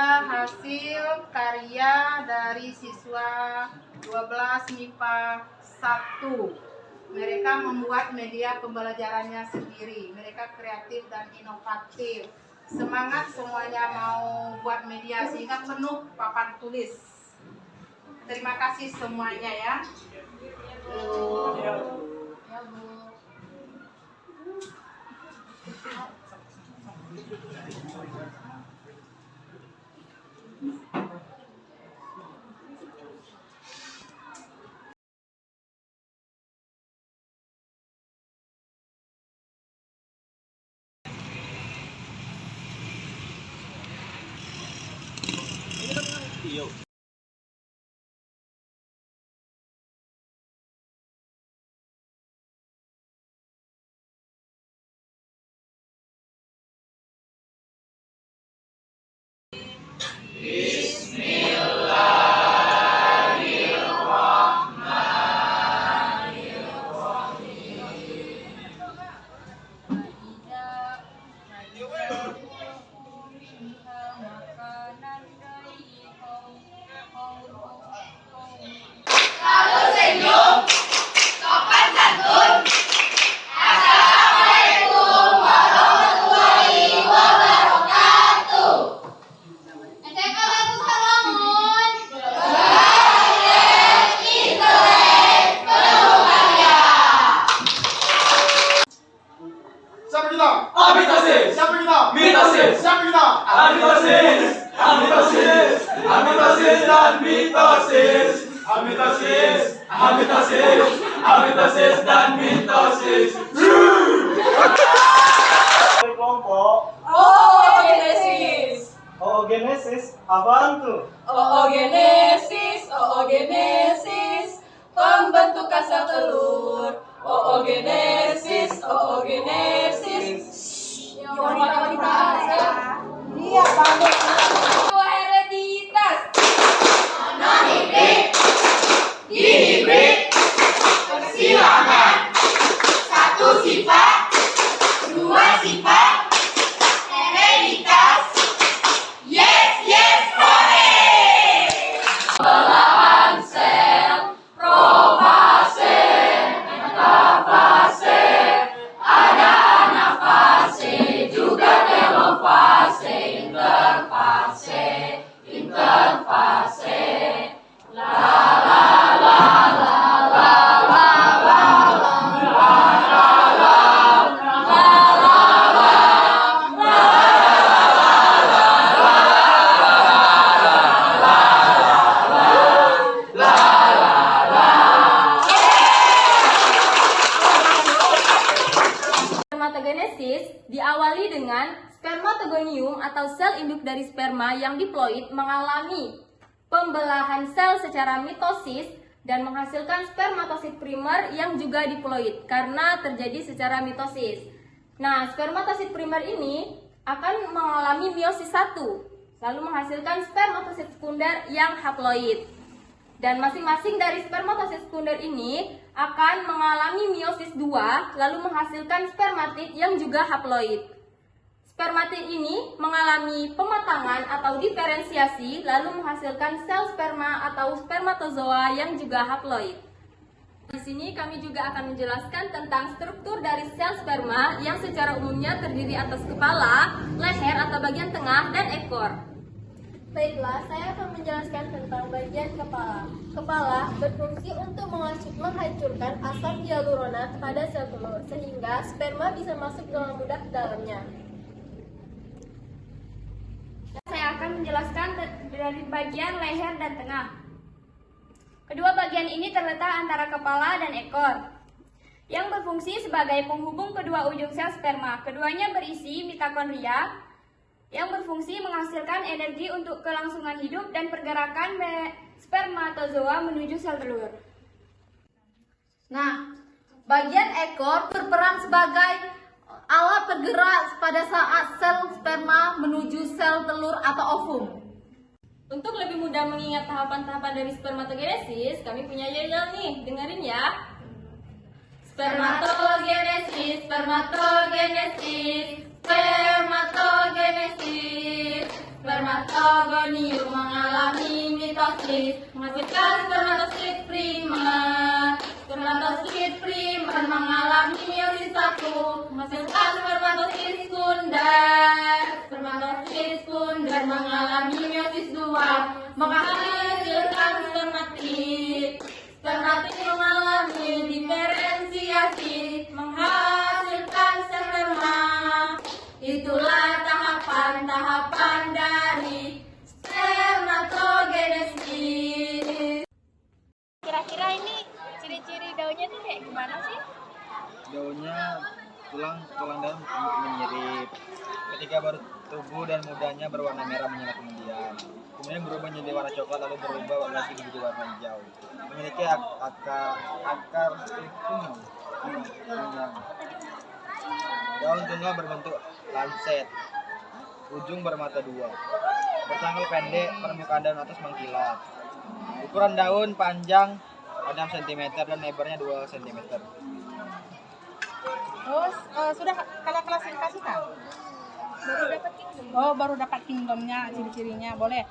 hasil karya dari siswa 12 MIPA 1. Mereka membuat media pembelajarannya sendiri. Mereka kreatif dan inovatif. Semangat semuanya mau buat media sehingga penuh papan tulis. Terima kasih semuanya ya. Ya, Bu. Amitosis dan mitosis. Kelompok Oogenesis. oogenesis apaan tuh? Oogenesis, pembentukan sel telur. Oogenesis. Iya, bagus. Hereditas. Monohibrid, dihibrid, persilangan, satu sifat, dua sifat, hereditas, yes, hore! Belahan sel, profase, metafase, ada anafase, juga telofase, interfase, Spermatogenesis diawali dengan spermatogonium atau sel induk dari sperma yang diploid mengalami pembelahan sel secara mitosis dan menghasilkan spermatosit primer yang juga diploid karena terjadi secara mitosis. Nah, spermatosit primer ini akan mengalami meiosis 1, lalu menghasilkan spermatosit sekunder yang haploid. Dan masing-masing dari spermatosit sekunder ini akan mengalami meiosis 2, lalu menghasilkan spermatid yang juga haploid. Spermatid ini mengalami pematangan atau diferensiasi, lalu menghasilkan sel sperma atau spermatozoa yang juga haploid. Di sini kami juga akan menjelaskan tentang struktur dari sel sperma yang secara umumnya terdiri atas kepala, leher atau bagian tengah, dan ekor. Baiklah, saya akan menjelaskan tentang bagian kepala. Kepala berfungsi untuk menghancurkan asam hyaluronat pada sel telur, sehingga sperma bisa masuk dengan mudah ke dalamnya. Saya akan menjelaskan dari bagian leher dan tengah. Kedua bagian ini terletak antara kepala dan ekor, yang berfungsi sebagai penghubung kedua ujung sel sperma. Keduanya berisi mitokondria, yang berfungsi menghasilkan energi untuk kelangsungan hidup dan pergerakan spermatozoa menuju sel telur. Nah, bagian ekor berperan sebagai alat bergerak pada saat sel sperma menuju sel telur atau ovum. Untuk lebih mudah mengingat tahapan-tahapan dari spermatogenesis, kami punya jadwal nih, dengerin ya. Spermatogenesis, spermatogenesis, spermatogenesis, Spermatogonium mengalami mitosis, menghasilkan spermatosit primer. Spermatosit primer mengalami meiosis 1, menghasilkan spermatosit sekunder. Spermatosit sekunder mengalami meiosis 2, menghasilkan spermatid. Spermatid mengalami diferensiasi, menghasilkan sperma. Itulah tahapan-tahapan dari spermatogenesis. Kira-kira ini ciri-ciri daunnya tuh kayak gimana sih? Daunnya tulang daun menyirip. Ketika baru tumbuh dan mudanya berwarna merah menyala kemudian berubah menjadi warna coklat lalu berubah lagi menjadi warna hijau. Memiliki akar struktur panjang. Daun tunggal berbentuk lanset, ujung bermata 2, bertanggal pendek, permukaan daun atas mengkilat. Ukuran daun panjang 6 cm dan lebarnya 2 cm. Terus sudah kalian klasifikasikan? Baru dapat kingdomnya, ciri-cirinya. Boleh.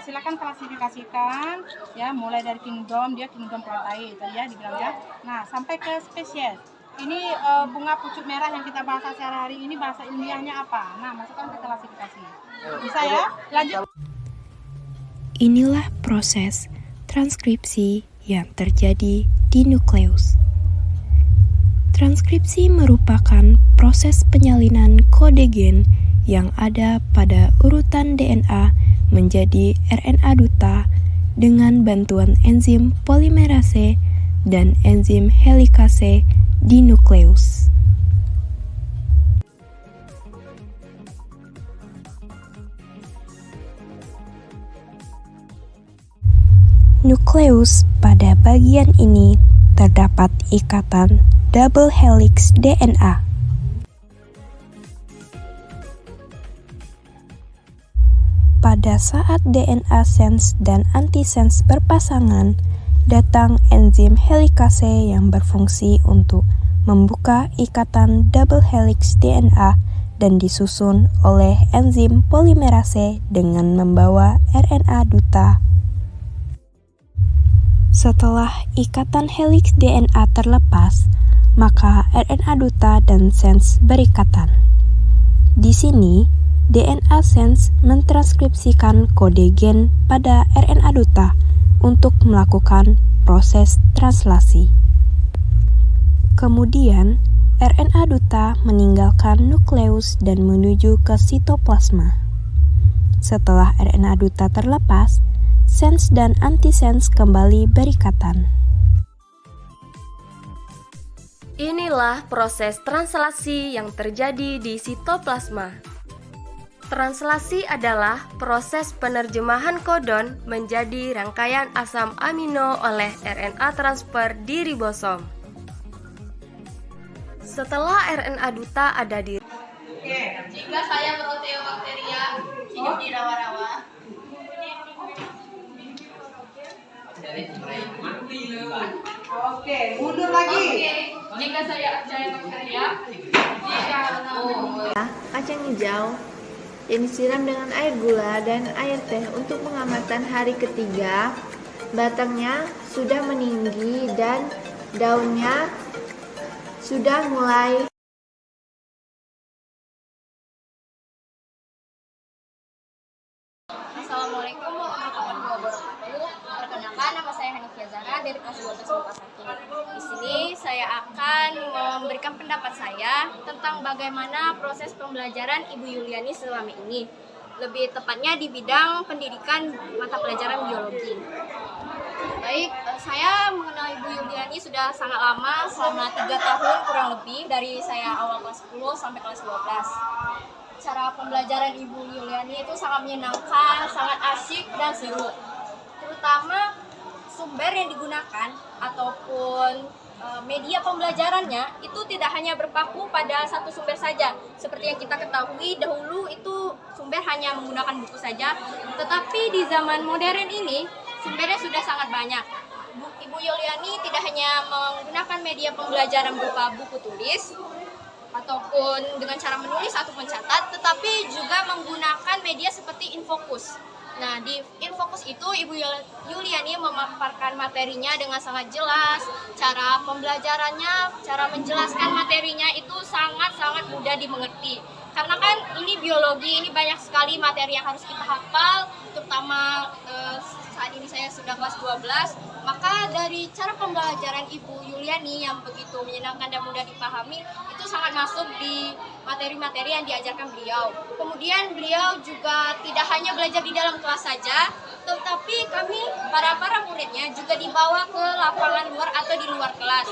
Silakan klasifikasikan ya, mulai dari kingdom, dia kingdom protai tadi ya dibilang ya. Nah, sampai ke spesies. Ini bunga pucuk merah yang kita bahas sehari-hari ini bahasa ilmiahnya apa? Nah, masukkan ke klasifikasi. Bisa ya? Lanjut. Inilah proses transkripsi yang terjadi di nukleus. Transkripsi merupakan proses penyalinan kode gen yang ada pada urutan DNA menjadi RNA duta dengan bantuan enzim polimerase dan enzim helikase di nukleus. Nukleus pada bagian ini terdapat ikatan double helix DNA. Pada saat DNA sense dan antisense berpasangan, datang enzim helikase yang berfungsi untuk membuka ikatan double helix DNA dan disusun oleh enzim polimerase dengan membawa RNA duta. Setelah ikatan helix DNA terlepas, maka RNA duta dan sense berikatan. Di sini, DNA sense mentranskripsikan kode gen pada RNA duta untuk melakukan proses translasi. Kemudian, RNA duta meninggalkan nukleus dan menuju ke sitoplasma. Setelah RNA duta terlepas, sense dan antisense kembali berikatan. Inilah proses translasi yang terjadi di sitoplasma. Translasi adalah proses penerjemahan kodon menjadi rangkaian asam amino oleh RNA transfer di ribosom. Setelah RNA duta ada di Jika saya proteobakteria hidup di rawa-rawa, Oke, mundur lagi. jika saya archaeobacteria, Kacang hijau yang disiram dengan air gula dan air teh untuk pengamatan hari ketiga. Batangnya sudah meninggi dan daunnya sudah mulai Assalamualaikum warahmatullahi wabarakatuh. Perkenalkan, nama saya Hanifia Zahra dari kelas 12 MIPA 1. Di sini saya akan memberikan pendapat saya tentang bagaimana proses pembelajaran Ibu Yuliani selama ini. Lebih tepatnya di bidang pendidikan mata pelajaran biologi. Baik, saya mengenal Ibu Yuliani sudah sangat lama, selama 3 tahun kurang lebih, dari saya awal kelas 10 sampai kelas 12. Cara pembelajaran Ibu Yuliani itu sangat menyenangkan, sangat asyik dan seru. Terutama sumber yang digunakan ataupun media pembelajarannya itu tidak hanya berpaku pada satu sumber saja. Seperti yang kita ketahui dahulu itu sumber hanya menggunakan buku saja, tetapi di zaman modern ini sumbernya sudah sangat banyak. Ibu Yuliani tidak hanya menggunakan media pembelajaran berupa buku tulis, ataupun dengan cara menulis ataupun catat, tetapi juga menggunakan media seperti Infocus. Nah, di Infocus itu Ibu Yuliani memaparkan materinya dengan sangat jelas, cara pembelajarannya, cara menjelaskan materinya itu sangat-sangat mudah dimengerti. Karena kan ini biologi, ini banyak sekali materi yang harus kita hafal, terutama saat ini saya sudah kelas 12, maka dari cara pembelajaran Ibu Yuliani yang begitu menyenangkan dan mudah dipahami, itu sangat masuk di materi-materi yang diajarkan beliau. Kemudian beliau juga tidak hanya belajar di dalam kelas saja, tetapi kami, para muridnya juga dibawa ke lapangan luar atau di luar kelas.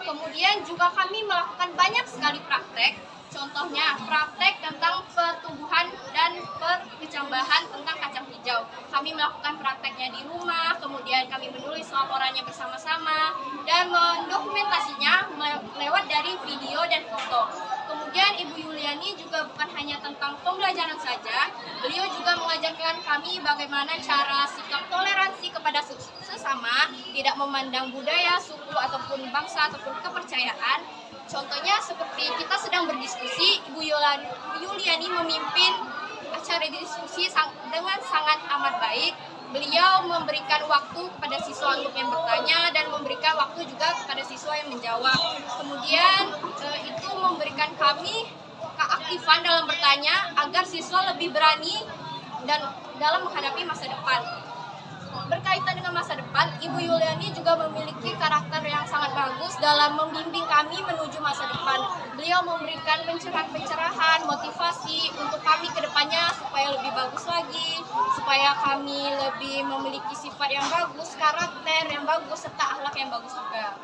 Kemudian juga kami melakukan banyak sekali praktek. Contohnya praktek tentang pertumbuhan dan perkecambahan tentang kacang hijau. Kami melakukan prakteknya di rumah, kemudian kami menulis laporannya bersama-sama dan mendokumentasinya lewat dari video dan foto. Kemudian Ibu Yuliani juga bukan hanya tentang pembelajaran saja, beliau juga mengajarkan kami bagaimana cara sikap toleransi kepada sesama, tidak memandang budaya, suku, ataupun bangsa, ataupun kepercayaan. Contohnya seperti kita sedang berdiskusi, Ibu Yuliani memimpin acara diskusi dengan sangat amat baik. Beliau memberikan waktu kepada siswa untuk yang bertanya dan memberikan waktu juga kepada siswa yang menjawab. Kemudian itu memberikan kami keaktifan dalam bertanya agar siswa lebih berani dan dalam menghadapi masa depan. Berkaitan dengan masa depan, Ibu Yuliani juga memiliki karakter yang sangat bagus dalam membimbing kami menuju masa depan. Beliau memberikan pencerahan, motivasi untuk kami ke depannya supaya lebih bagus lagi, supaya kami lebih memiliki sifat yang bagus, karakter yang bagus, serta akhlak yang bagus juga.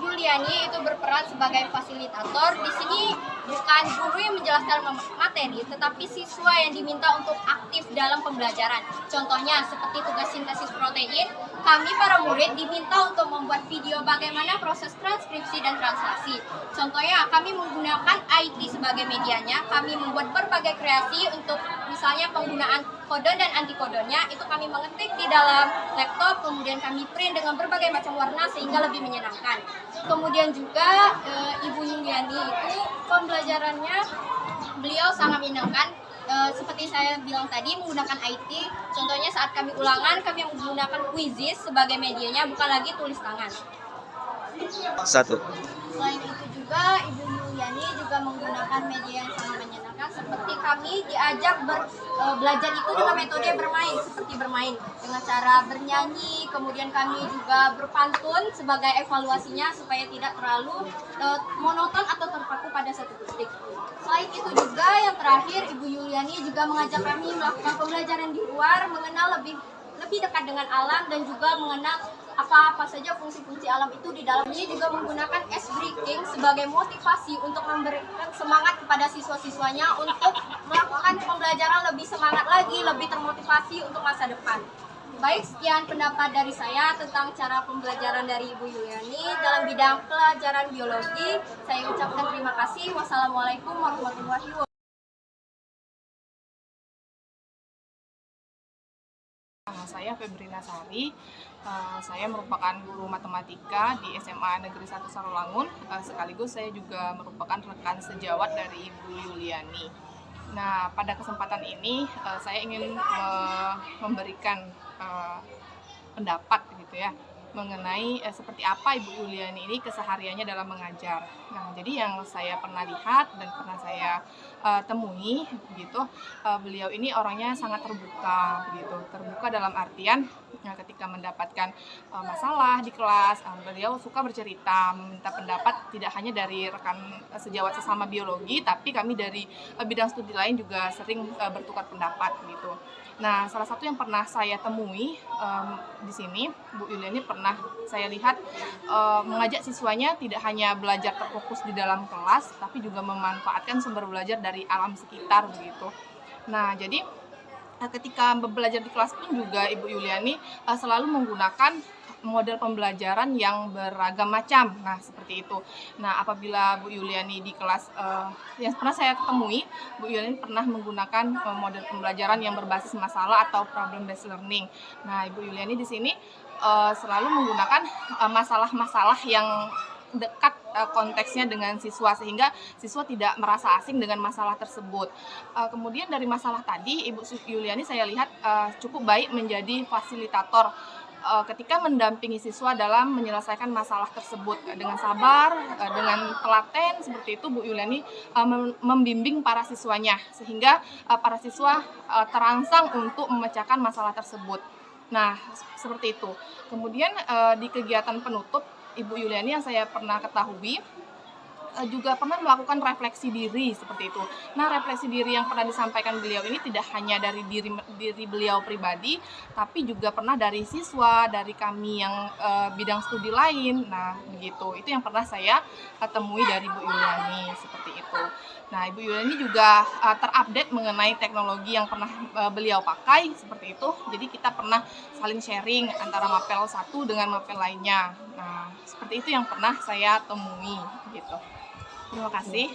Yuliani itu berperan sebagai fasilitator. Di sini bukan guru yang menjelaskan materi, tetapi siswa yang diminta untuk aktif dalam pembelajaran. Contohnya seperti tugas sintesis protein, kami para murid diminta untuk membuat video bagaimana proses transkripsi dan translasi. Contohnya kami menggunakan IT sebagai medianya, kami membuat berbagai kreasi untuk misalnya penggunaan kode dan anti kodenya, itu kami mengetik di dalam laptop, kemudian kami print dengan berbagai macam warna sehingga lebih menyenangkan. Kemudian juga Ibu Yuliani itu pembelajarannya beliau sangat menyenangkan. Seperti saya bilang tadi, menggunakan IT. Contohnya saat kami ulangan, kami menggunakan Quizizz sebagai medianya, bukan lagi tulis tangan. Selain itu juga Ibu Yuliani juga menggunakan media yang sangat menyenangkan, seperti kami diajak belajar itu dengan metode bermain dengan cara bernyanyi, kemudian kami juga berpantun sebagai evaluasinya supaya tidak terlalu monoton atau terpaku pada satu titik. Selain itu juga yang terakhir, Ibu Yuliani juga mengajak kami melakukan pembelajaran di luar, mengenal lebih dekat dengan alam dan juga mengenal apa saja fungsi-fungsi alam itu di dalamnya. Juga menggunakan ice breaking sebagai motivasi untuk memberikan semangat kepada siswa-siswanya untuk melakukan pembelajaran lebih semangat lagi, lebih termotivasi untuk masa depan. Baik, sekian pendapat dari saya tentang cara pembelajaran dari Ibu Yuliani dalam bidang pelajaran biologi. Saya ucapkan terima kasih. Wassalamualaikum warahmatullahi wabarakatuh. Saya Febrina Sari, saya merupakan guru matematika di SMA Negeri 1 Sarolangun, sekaligus saya juga merupakan rekan sejawat dari Ibu Yuliani. Nah, pada kesempatan ini saya ingin memberikan pendapat gitu ya, mengenai seperti apa Ibu Yuliani ini kesehariannya dalam mengajar. Nah, jadi yang saya pernah lihat dan pernah saya temui gitu, beliau ini orangnya sangat terbuka gitu. Terbuka dalam artian ketika mendapatkan masalah di kelas, beliau suka bercerita, meminta pendapat tidak hanya dari rekan sejawat sesama biologi, tapi kami dari bidang studi lain juga sering bertukar pendapat gitu. Nah, salah satu yang pernah saya temui di sini, Bu Yuliani pernah saya lihat mengajak siswanya tidak hanya belajar terfokus di dalam kelas, tapi juga memanfaatkan sumber belajar dari alam sekitar begitu. Nah, jadi ketika belajar di kelas pun juga Ibu Yuliani selalu menggunakan model pembelajaran yang beragam macam. Nah, seperti itu. Nah, apabila Bu Yuliani di kelas yang pernah saya temui, Bu Yuliani pernah menggunakan model pembelajaran yang berbasis masalah atau problem based learning. Nah, Ibu Yuliani di sini selalu menggunakan masalah-masalah yang dekat konteksnya dengan siswa sehingga siswa tidak merasa asing dengan masalah tersebut. Kemudian dari masalah tadi, Ibu Yuliani saya lihat cukup baik menjadi fasilitator ketika mendampingi siswa dalam menyelesaikan masalah tersebut dengan sabar, dengan telaten seperti itu. Bu Yuliani membimbing para siswanya sehingga para siswa terangsang untuk memecahkan masalah tersebut. Nah, seperti itu. Kemudian di kegiatan penutup, Ibu Yuliani yang saya pernah ketahui juga pernah melakukan refleksi diri seperti itu. Nah, refleksi diri yang pernah disampaikan beliau ini tidak hanya dari diri beliau pribadi, tapi juga pernah dari siswa, dari kami yang bidang studi lain. Nah, begitu. Itu yang pernah saya temui dari Bu Yuliani seperti itu. Nah, Ibu Yuliani juga terupdate mengenai teknologi yang pernah beliau pakai seperti itu. Jadi kita pernah saling sharing antara mapel satu dengan mapel lainnya. Nah, seperti itu yang pernah saya temui gitu. Terima kasih.